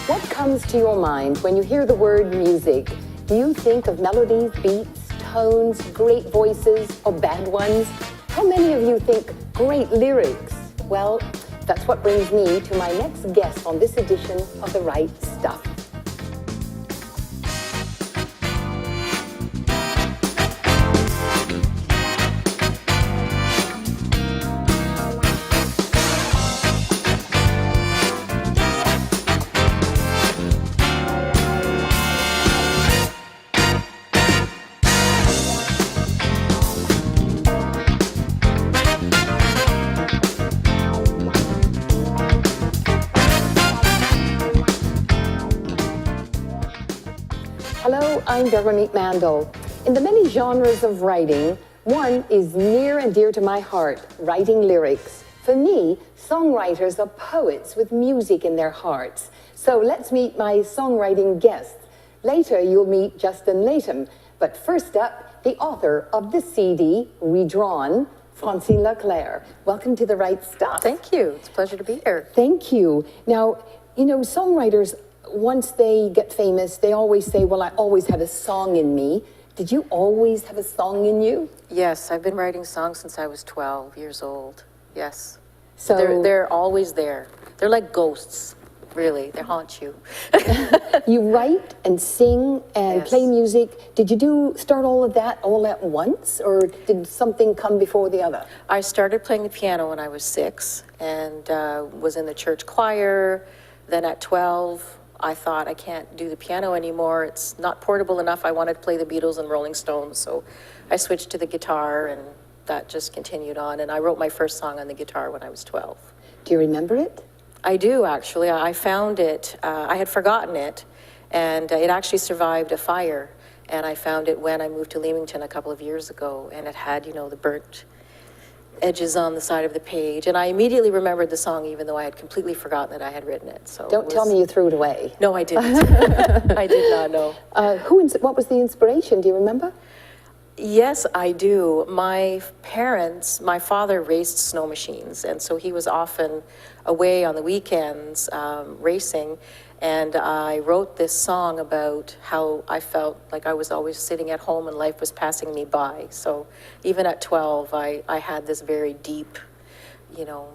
What comes to your mind when you hear the word music? Do you think of melodies, beats, tones, great voices, or bad ones? How many of you think great lyrics? Well, that's what brings me to my next guest on this edition of The Right Stuff. Hello, I'm Veronique Mandel. In the many genres of writing, one is near and dear to my heart, writing lyrics. For me, songwriters are poets with music in their hearts. So let's meet my songwriting guests. Later, you'll meet Justin Latham. But first up, the author of the CD, Redrawn, Francine Leclerc. Welcome to The Right Stuff. Thank you. It's a pleasure to be here. Thank you. Now, you know, songwriters, once they get famous, they always say, well, I always had a song in me. Did you always have a song in you? Yes, I've been writing songs since I was 12 years old. Yes. So they're always there. They're like ghosts, really. They haunt you. you write and sing and Yes. play music. Did you start all of that all at once, or did something come before the other? I started playing the piano when I was 6 and was in the church choir. Then at 12, I thought, I can't do the piano anymore. It's not portable enough. I wanted to play the Beatles and Rolling Stones. So I switched to the guitar, and that just continued on. And I wrote my first song on the guitar when I was 12. Do you remember it? I do, actually. I found it. I had forgotten it, and it actually survived a fire. And I found it when I moved to Leamington a couple of years ago, and it had, you know, the burnt edges on the side of the page. And I immediately remembered the song, even though I had completely forgotten that I had written it. So Don't tell me you threw it away. No, I didn't. I did not know. What was the inspiration? Do you remember? Yes, I do. My parents, my father raced snow machines, and so he was often away on the weekends racing. And I wrote this song about how I felt like I was always sitting at home and life was passing me by. So even at 12, I had this very deep, you know,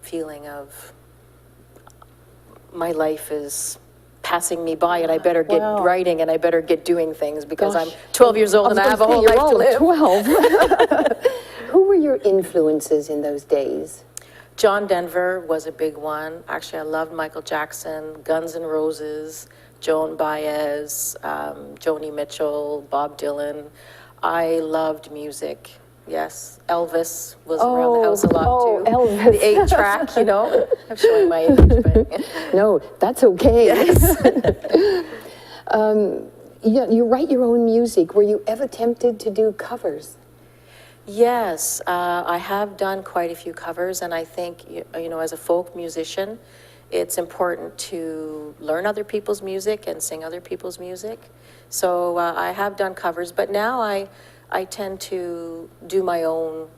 feeling of my life is passing me by, and I better get writing, and I better get doing things, because I'm 12 years old and I have a whole life to live. 12. Who were your influences in those days? John Denver was a big one. Actually, I loved Michael Jackson, Guns N' Roses, Joan Baez, Joni Mitchell, Bob Dylan. I loved music. Yes, Elvis was around the house a lot too. Elvis. The 8-track, you know. I'm showing my age, but no, that's okay. yes. You write your own music. Were you ever tempted to do covers? Yes, I have done quite a few covers, and I think, you know, as a folk musician, it's important to learn other people's music and sing other people's music. So I have done covers, but now I tend to do my own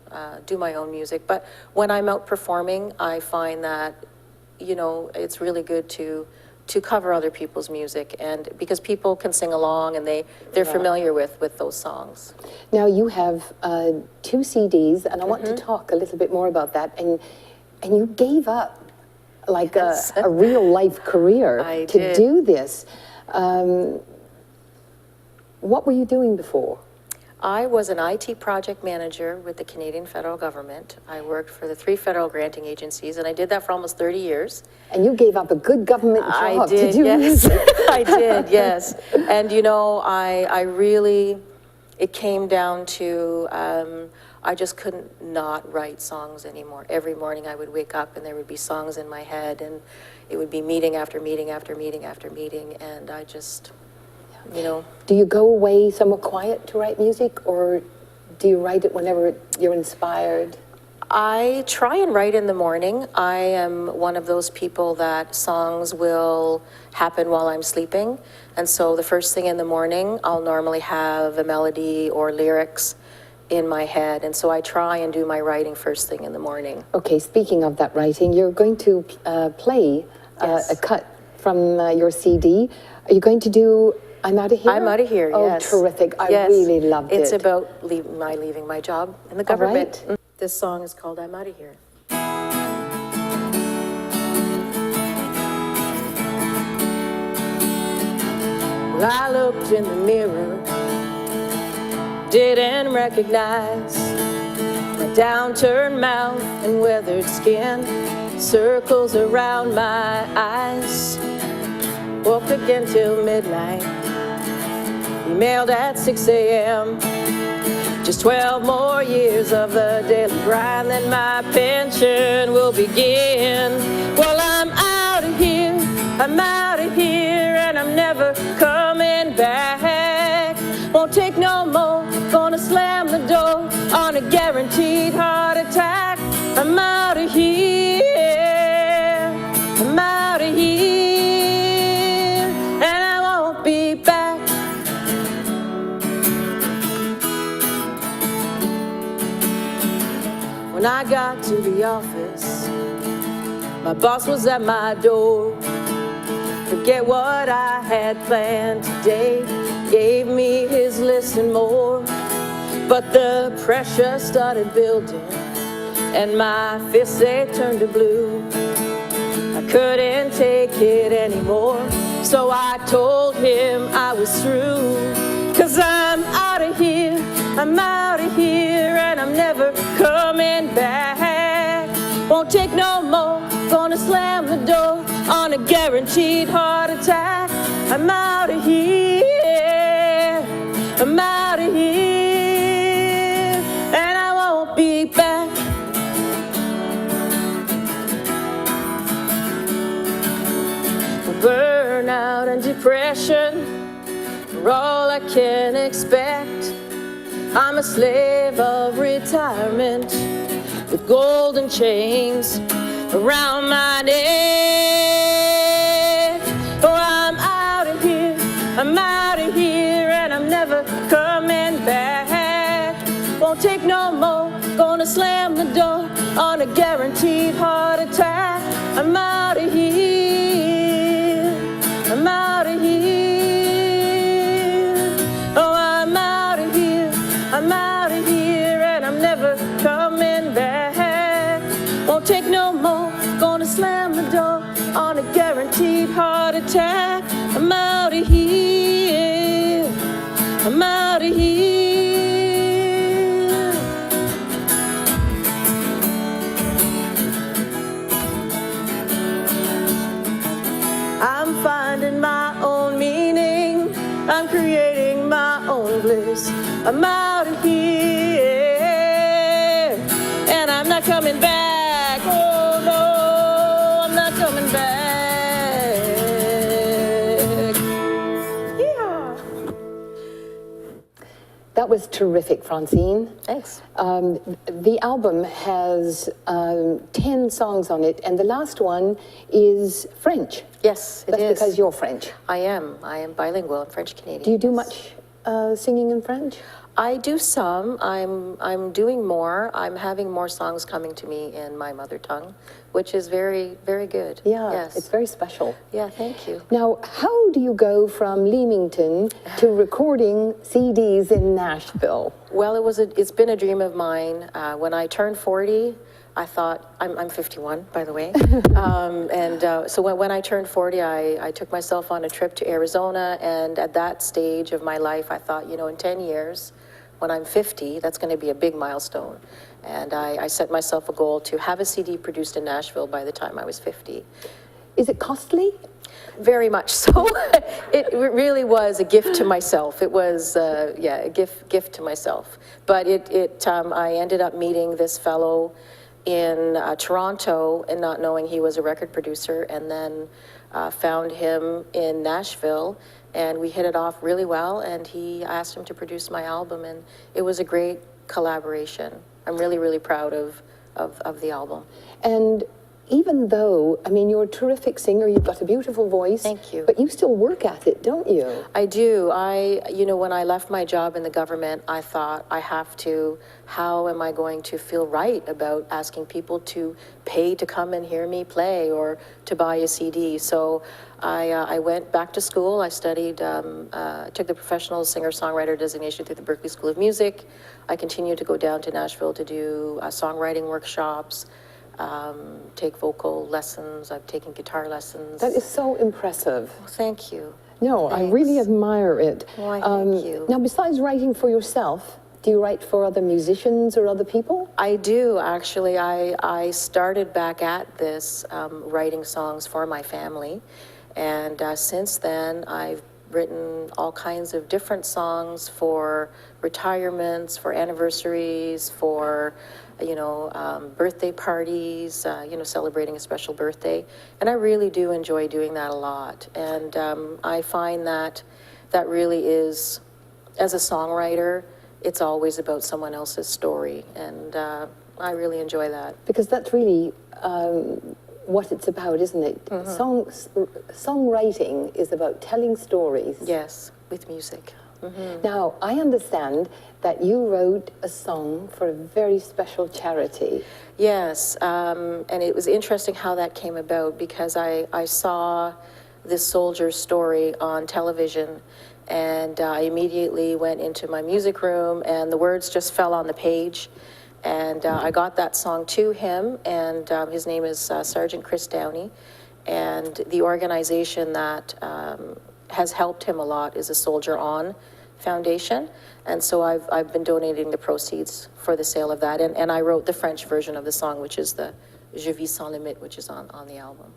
music. But when I'm out performing, I find that, you know, it's really good to cover other people's music, and because people can sing along and they're familiar with those songs. Now you have 2 CDs, and I want to talk a little bit more about that. And you gave up like a real life career to do this. What were you doing before? I was an IT project manager with the Canadian federal government. I worked for the 3 federal granting agencies, and I did that for almost 30 years. And you gave up a good government job to do yes. music. I did, yes. And you know, I really, it came down to, I just couldn't not write songs anymore. Every morning I would wake up and there would be songs in my head, and it would be meeting after meeting after meeting after meeting, and I just, you know. Do you go away somewhere quiet to write music, or do you write it whenever you're inspired? I try and write in the morning. I am one of those people that songs will happen while I'm sleeping. And so the first thing in the morning, I'll normally have a melody or lyrics in my head. And so I try and do my writing first thing in the morning. Okay, speaking of that writing, you're going to play Yes. a cut from your CD. Are you going to do I'm Out of Here? I'm Out of Here, yes. Oh, terrific. I Yes. really loved it. It's about leaving my job in the All government. right. This song is called I'm Out of Here. Well, I looked in the mirror, didn't recognize my downturned mouth and weathered skin, circles around my eyes. Woke again till midnight, emailed at 6 a.m. Just 12 more years of the daily grind, then my pension will begin. Well, I'm out of here, I'm out of here, and I'm never coming back. Won't take no more, gonna slam the door on a guaranteed heart attack. I'm out of here, I'm out of here, and I won't be back. When I got to the office, my boss was at my door. Forget what I had planned today, gave me his list and more. But the pressure started building, and my fists, they turned to blue. I couldn't take it anymore, so I told him I was through. 'Cause I'm out of here, I'm out of here, and I'm never coming back. Won't take no more, gonna slam the door on a guaranteed heart attack. I'm out of here, I'm out of here, and I won't be back. Burnout and depression are all I can expect. I'm a slave of retirement with golden chains around my neck. Oh, I'm out of here, I'm out of here, and I'm never coming back. Won't take no more, gonna slam the door on a guaranteed heart attack. I'm out of here, I'm out of here. Oh, I'm out of here, I'm out of here, and I'm never coming back. Won't take no more, gonna slam the door on a guaranteed heart attack. I'm out of here, I'm out of here. I'm finding my own meaning, I'm creating my own bliss. I'm out of here, and I'm not coming back. Oh no, I'm not coming back. Yeah. That was terrific, Francine. Thanks. The album has 10 songs on it, and the last one is French. Yes, it That's is. because you're French. I am bilingual. I'm French-Canadian. Do you do much singing in French? I do some. I'm doing more. I'm having more songs coming to me in my mother tongue, which is very, very good. Yeah, Yes. it's very special. Yeah, thank you. Now, how do you go from Leamington to recording CDs in Nashville? Well, it's been a dream of mine. When I turned 40, I thought, I'm 51, by the way. So when I turned 40, I took myself on a trip to Arizona. And at that stage of my life, I thought, you know, in 10 years, when I'm 50, that's going to be a big milestone. And I set myself a goal to have a CD produced in Nashville by the time I was 50. Is it costly? Very much so. It really was a gift to myself. It was, a gift to myself. But I ended up meeting this fellow in Toronto and not knowing he was a record producer, and then found him in Nashville, and we hit it off really well, and I asked him to produce my album, and it was a great collaboration. I'm really, really proud of the album. And even though, I mean, you're a terrific singer, you've got a beautiful voice. Thank you. But you still work at it, don't you? I do. When I left my job in the government, I thought how am I going to feel right about asking people to pay to come and hear me play or to buy a CD? So I went back to school. I studied, took the professional singer-songwriter designation through the Berklee School of Music. I continued to go down to Nashville to do songwriting workshops, take vocal lessons. I've taken guitar lessons. That is so impressive. Thank you. No, Thanks. I really admire it. Why, thank you. Now, besides writing for yourself, do you write for other musicians or other people? I do, actually. I started back at this writing songs for my family. And since then, I've written all kinds of different songs for retirements, for anniversaries, for birthday parties, celebrating a special birthday. And I really do enjoy doing that a lot. And I find that really is, as a songwriter, it's always about someone else's story. And I really enjoy that. Because that's really what it's about, isn't it? Songwriting is about telling stories. Yes, with music. Now, I understand that you wrote a song for a very special charity. Yes, and it was interesting how that came about because I saw this soldier's story on television, and I immediately went into my music room and the words just fell on the page, and I got that song to him, and his name is Sergeant Chris Downey, and the organization that has helped him a lot is a Soldier On Foundation, and so I've been donating the proceeds for the sale of that, and I wrote the French version of the song, which is the Je vis sans limite, which is on the album.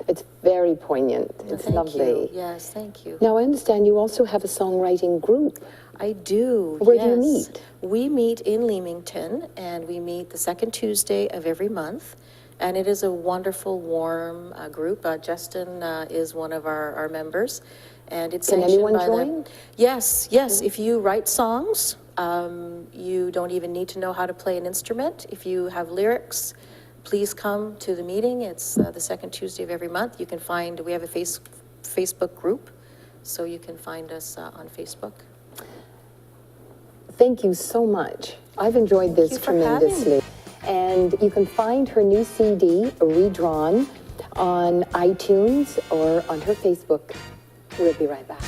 It's very poignant. It's lovely. Thank you. Yes, thank you. Now, I understand you also have a songwriting group. I do. Where do you meet? We meet in Leamington, and we meet the second Tuesday of every month. And it is a wonderful, warm group. Justin is one of our members. And it's Can sanctioned anyone by join? Yes. If you write songs, you don't even need to know how to play an instrument. If you have lyrics, please come to the meeting. It's the second Tuesday of every month. We have a Facebook group, so you can find us on Facebook. Thank you so much. I've enjoyed this tremendously. And you can find her new CD, Redrawn, on iTunes or on her Facebook. We'll be right back.